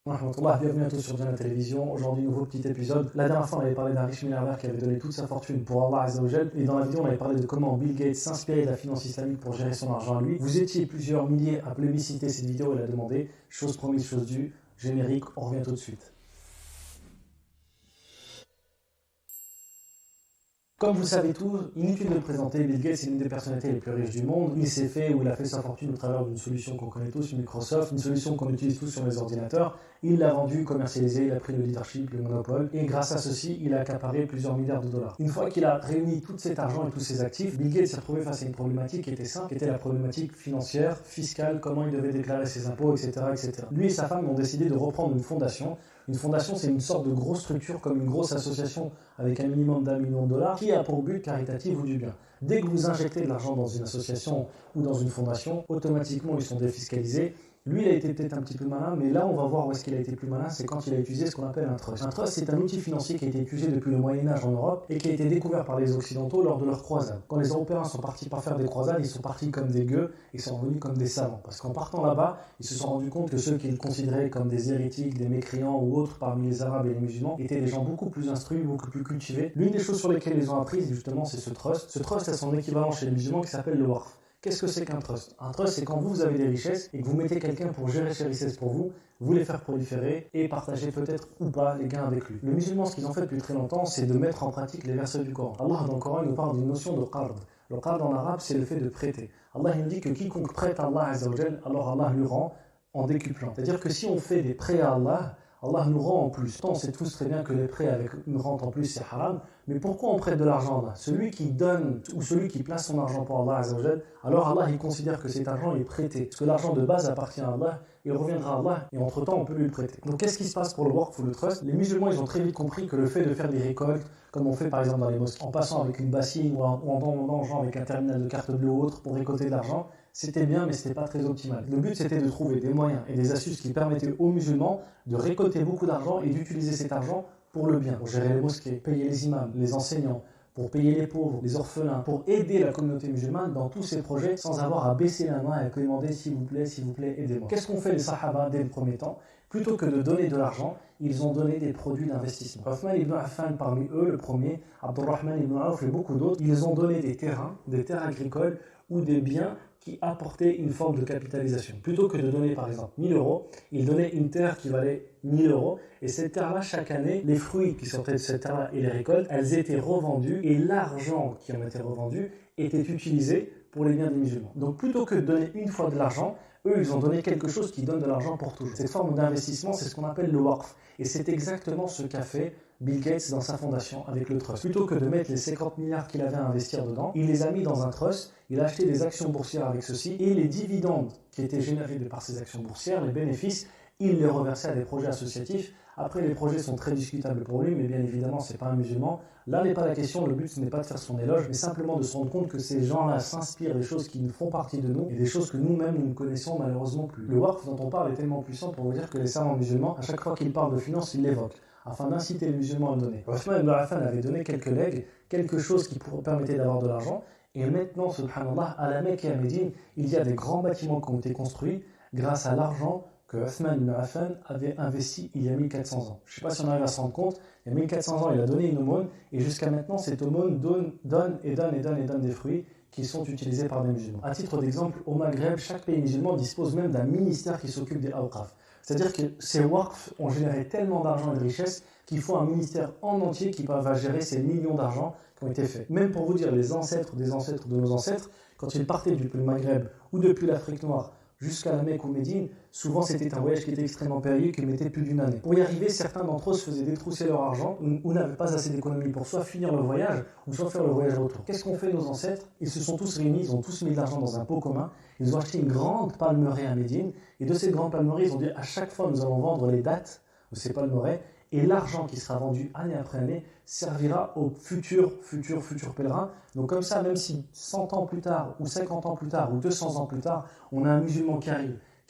Bienvenue à tous sur Diana Télévision. Aujourd'hui, nouveau petit épisode. La dernière fois, on avait parlé d'un riche milliardaire qui avait donné toute sa fortune pour Allah Azza wa Jal. Et dans la vidéo, on avait parlé de comment Bill Gates s'inspirait de la finance islamique pour gérer son argent à lui. Vous étiez plusieurs milliers à plébisciter cette vidéo et la demander. Chose promise, chose due. Générique, on revient tout de suite. Comme vous savez tous, inutile de le présenter, Bill Gates est l'une des personnalités les plus riches du monde. Il s'est fait ou il a fait sa fortune au travers d'une solution qu'on connaît tous, Microsoft, une solution qu'on utilise tous sur les ordinateurs. Il l'a vendue, commercialisée, il a pris le leadership, le monopole, et grâce à ceci, il a accaparé plusieurs milliards de dollars. Une fois qu'il a réuni tout cet argent et tous ses actifs, Bill Gates s'est retrouvé face à une problématique qui était simple, qui était la problématique financière, fiscale, comment il devait déclarer ses impôts, etc., etc. Lui et sa femme ont décidé de reprendre une fondation. Une fondation, c'est une sorte de grosse structure, comme une grosse association avec un minimum d'1 million de dollars, qui a pour but caritatif ou du bien. Dès que vous injectez de l'argent dans une association ou dans une fondation, automatiquement ils sont défiscalisés. Lui, il a été peut-être un petit peu malin, mais là, on va voir où est-ce qu'il a été plus malin, c'est quand il a utilisé ce qu'on appelle un trust. Un trust, c'est un outil financier qui a été utilisé depuis le Moyen-Âge en Europe et qui a été découvert par les Occidentaux lors de leurs croisades. Quand les Européens sont partis pour faire des croisades, ils sont partis comme des gueux et sont revenus comme des savants. Parce qu'en partant là-bas, ils se sont rendus compte que ceux qu'ils considéraient comme des hérétiques, des mécréants ou autres parmi les Arabes et les musulmans étaient des gens beaucoup plus instruits, beaucoup plus cultivés. L'une des choses sur lesquelles ils ont appris, justement, c'est ce trust. Ce trust a son équivalent chez les musulmans qui s'appelle le Waqf. Qu'est-ce que c'est qu'un trust? Un trust, c'est quand vous avez des richesses et que vous mettez quelqu'un pour gérer ces richesses pour vous les faire proliférer et partager peut-être ou pas les gains avec lui. Les musulmans, ce qu'ils ont fait depuis très longtemps, c'est de mettre en pratique les versets du Coran. Allah, dans le Coran, il nous parle d'une notion de qard. Le qard en arabe, c'est le fait de prêter. Allah, il nous dit que quiconque prête à Allah Azza wa Jal, alors Allah lui rend en décuplant. C'est-à-dire que si on fait des prêts à Allah, Allah nous rend en plus. On sait tous très bien que les prêts avec une rente en plus, c'est haram. Mais pourquoi on prête de l'argent là? Celui qui donne ou celui qui place son argent pour Allah Azza wa Jal, alors Allah il considère que cet argent est prêté. Parce que l'argent de base appartient à Allah, il reviendra à Allah et entre temps on peut lui le prêter. Donc qu'est-ce qui se passe pour le Waqf ou le Trust? Les musulmans ils ont très vite compris que le fait de faire des récoltes, comme on fait par exemple dans les mosquées, en passant avec une bassine ou en demandant avec un terminal de carte bleue ou autre pour récolter de l'argent, c'était bien, mais c'était pas très optimal. Le but, c'était de trouver des moyens et des astuces qui permettaient aux musulmans de récolter beaucoup d'argent et d'utiliser cet argent pour le bien, pour gérer les mosquées, payer les imams, les enseignants, pour payer les pauvres, les orphelins, pour aider la communauté musulmane dans tous ces projets sans avoir à baisser la main et à demander s'il vous plaît, aidez-moi. Qu'est-ce qu'ont fait les Sahaba dès le premier temps? Plutôt que de donner de l'argent, ils ont donné des produits d'investissement. Uthman ibn Affan parmi eux, le premier, Abdurrahman ibn Auf et beaucoup d'autres, ils ont donné des terrains, des terres agricoles ou des biens qui apportaient une forme de capitalisation. Plutôt que de donner par exemple 1000 euros, ils donnaient une terre qui valait 1000 euros et cette terre-là, chaque année, les fruits qui sortaient de cette terre-là et les récoltes, elles étaient revendues et l'argent qui en était revendu était utilisé pour les biens des musulmans. Donc plutôt que de donner une fois de l'argent, eux, ils ont donné quelque chose qui donne de l'argent pour toujours. Cette forme d'investissement, c'est ce qu'on appelle le Waqf. Et c'est exactement ce qu'a fait Bill Gates dans sa fondation avec le trust. Plutôt que de mettre les 50 milliards qu'il avait à investir dedans, il les a mis dans un trust, il a acheté des actions boursières avec ceci, et les dividendes qui étaient générés par ces actions boursières, les bénéfices, il les reversait à des projets associatifs. Après, les projets sont très discutables pour lui, mais bien évidemment, c'est pas un musulman. Là n'est pas la question, le but ce n'est pas de faire son éloge, mais simplement de se rendre compte que ces gens-là s'inspirent des choses qui nous font partie de nous et des choses que nous-mêmes nous ne connaissons malheureusement plus. Le Waqf dont on parle est tellement puissant pour vous dire que les savants musulmans, à chaque fois qu'ils parlent de finances, ils l'évoquent, afin d'inciter les musulmans à le donner. Uthman ibn Affan avait donné quelques legs, quelque chose qui permettait d'avoir de l'argent, et maintenant, subhanallah, à la Mecque et à Médine, il y a des grands bâtiments qui ont été construits grâce à l'argent que Uthman ibn Affan avait investi il y a 1400 ans. Je ne sais pas si on arrive à se rendre compte, il y a 1400 ans, il a donné une aumône, et jusqu'à maintenant, cette aumône donne des fruits qui sont utilisés par des musulmans. À titre d'exemple, au Maghreb, chaque pays musulman dispose même d'un ministère qui s'occupe des awqaf. C'est-à-dire que ces waqf ont généré tellement d'argent et de richesses qu'il faut un ministère en entier qui va gérer ces millions d'argent qui ont été faits. Même pour vous dire, les ancêtres des ancêtres de nos ancêtres, quand ils partaient depuis le Maghreb ou depuis l'Afrique noire jusqu'à la Mecque ou Médine, souvent c'était un voyage qui était extrêmement périlleux, qui mettait plus d'une année. Pour y arriver, certains d'entre eux se faisaient détrousser leur argent ou n'avaient pas assez d'économie pour soit finir le voyage ou soit faire le voyage retour. Qu'est-ce qu'ont fait nos ancêtres? Ils se sont tous réunis, ils ont tous mis de l'argent dans un pot commun, ils ont acheté une grande palmeraie à Médine, et de cette grande palmeraie, ils ont dit à chaque fois nous allons vendre les dattes de ces palmeraies, et l'argent qui sera vendu année après année servira aux futurs pèlerins. Donc comme ça, même si 100 ans plus tard, ou 50 ans plus tard, ou 200 ans plus tard, on a un musulman qui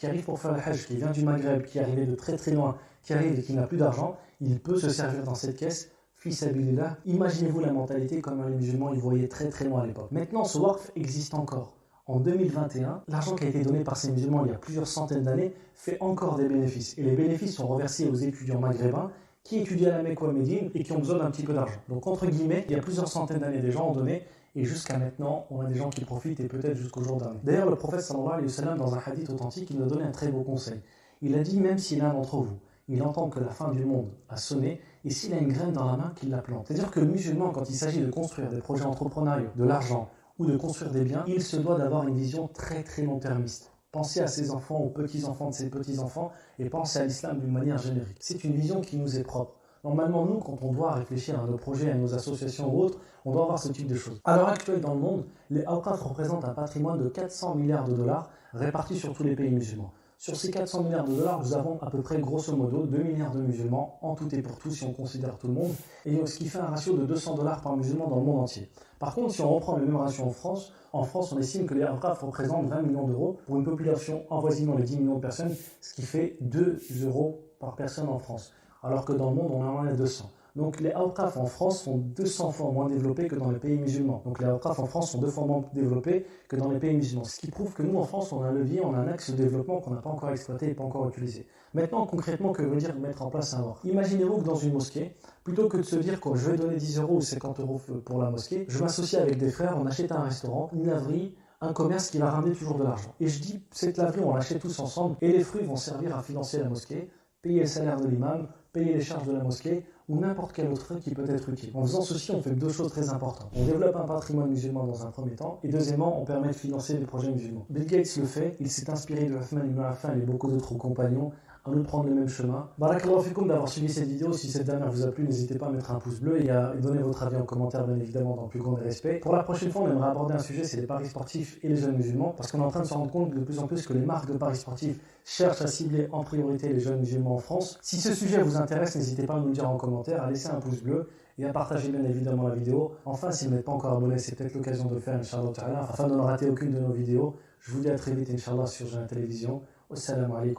arrive pour faire le hajj, qui vient du Maghreb, qui est arrivé de très très loin, qui arrive et qui n'a plus d'argent, il peut se servir dans cette caisse, fi sabilillah. Imaginez-vous la mentalité comme les musulmans ils voyaient très très loin à l'époque. Maintenant, ce waqf existe encore. en 2021, l'argent qui a été donné par ces musulmans il y a plusieurs centaines d'années fait encore des bénéfices. Et les bénéfices sont reversés aux étudiants maghrébins qui étudient à la Mecque ou à Médine et qui ont besoin d'un petit peu d'argent. Donc entre guillemets, il y a plusieurs centaines d'années des gens ont donné et jusqu'à maintenant, on a des gens qui profitent et peut-être jusqu'au jour dernier. D'ailleurs, le prophète sallallahu alayhi wa sallam, dans un hadith authentique, il nous a donné un très beau conseil. Il a dit, même si l'un d'entre vous, il entend que la fin du monde a sonné, et s'il a une graine dans la main, qu'il la plante. C'est-à-dire que le musulman, quand il s'agit de construire des projets entrepreneuriaux, de l'argent ou de construire des biens, il se doit d'avoir une vision très très long-termiste. Penser à ses enfants, aux petits-enfants de ses petits-enfants, et penser à l'islam d'une manière générique. C'est une vision qui nous est propre. Normalement, nous, quand on doit réfléchir à nos projets, à nos associations ou autres, on doit avoir ce type de choses. À l'heure actuelle, dans le monde, les awqaf représentent un patrimoine de 400 milliards de dollars répartis sur tous les pays musulmans. Sur ces 400 milliards de dollars, nous avons à peu près, grosso modo, 2 milliards de musulmans, en tout et pour tout, si on considère tout le monde, et ce qui fait un ratio de 200 dollars par musulman dans le monde entier. Par contre, si on reprend le même ratio en France, on estime que les awqaf représentent 20 millions d'euros pour une population avoisinant les 10 millions de personnes, ce qui fait 2 euros par personne en France. Alors que dans le monde, on en a 200. Donc les awqaf en France sont 200 fois moins développés que dans les pays musulmans. Donc les awqaf en France sont 2 fois moins développés que dans les pays musulmans. Ce qui prouve que nous, en France, on a un levier, on a un axe de développement qu'on n'a pas encore exploité et pas encore utilisé. Maintenant, concrètement, que veut dire mettre en place un waqf? Imaginez-vous que dans une mosquée, plutôt que de se dire que je vais donner 10 euros ou 50 euros pour la mosquée, je m'associe avec des frères, on achète un restaurant, une laverie, un commerce qui va ramener toujours de l'argent. Et je dis, cette laverie, on l'achète tous ensemble et les fruits vont servir à financer la mosquée, payer le salaire de l'imam, payer les charges de la mosquée ou n'importe quel autre truc qui peut être utile. En faisant ceci, on fait 2 choses très importantes. On développe un patrimoine musulman dans un premier temps et deuxièmement, on permet de financer des projets musulmans. Bill Gates le fait, il s'est inspiré de Uthman ibn Affan et beaucoup d'autres compagnons à nous prendre le même chemin. Barakallahu fikoum d'avoir suivi cette vidéo. Si cette dernière vous a plu, n'hésitez pas à mettre un pouce bleu et à donner votre avis en commentaire, bien évidemment, dans le plus grand des respects. Pour la prochaine fois, on aimerait aborder un sujet, c'est les paris sportifs et les jeunes musulmans, parce qu'on est en train de se rendre compte de plus en plus que les marques de paris sportifs cherchent à cibler en priorité les jeunes musulmans en France. Si ce sujet vous intéresse, n'hésitez pas à nous le dire en commentaire, à laisser un pouce bleu et à partager bien évidemment la vidéo. Enfin, si vous n'êtes pas encore abonné, c'est peut-être l'occasion de le faire, Inch'Allah Ta'ala, afin de ne rater aucune de nos vidéos. Je vous dis à très vite, Inch'Allah, sur Jeune Télévision. Wassalamu alaikum.